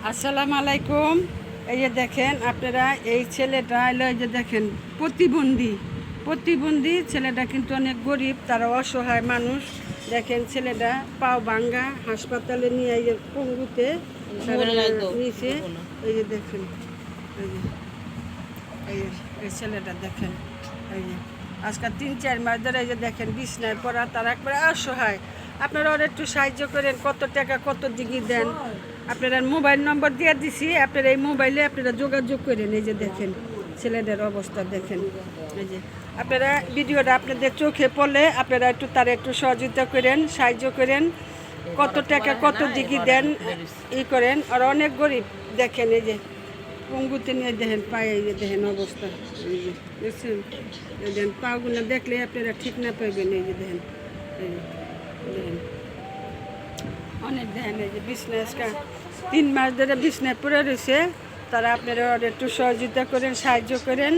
আসসালামু আলাইকুম। এই যে দেখেন আপনারা, এই ছেলেটা এলো, এই যে দেখেন প্রতিবন্ধী ছেলেটা কিন্তু অনেক গরিব, তারা অসহায় মানুষ। দেখেন ছেলেটা পাও ভাঙ্গা, হাসপাতালে নিয়ে এই যে পঙ্গুতে নিচে। এই যে দেখেন, এই যে এই ছেলেটা দেখেন, এই যে আজকাল 3-4 মাস ধরে এই যে দেখেন বিছনায় পড়া, তারা একবারে অসহায়। আপনারা ওরা একটু সাহায্য করেন, কত টাকা কত দিকে দেন। আপনারা মোবাইল নম্বর দিয়ে দিছি, আপনারা এই মোবাইলে আপনারা যোগাযোগ করেন। এই যে দেখেন ছেলেদের অবস্থা দেখেন। এই যে আপনারা ভিডিওটা আপনাদের চোখে পড়লে আপনারা একটু তারা একটু সহযোগিতা করেন, সাহায্য করেন, কত টাকা কত দিকে দেন ই করেন। আর অনেক গরিব দেখেন, এই যে পঙ্গুতে নিয়ে দেখেন পায়ে, এই যে দেখেন অবস্থা। এই যে দেখছেন, এই দেখেন পাগুলো দেখলে আপনারা ঠিক না পাইবেন। এই যে দেখেন, এই যে দেখেন অনেক দেখেন, এই যে বিছনায় 3 মাস ধরে বিছনায় পড়ে রয়েছে। তারা আপনারা একটু সহযোগিতা করেন, সাহায্য করেন।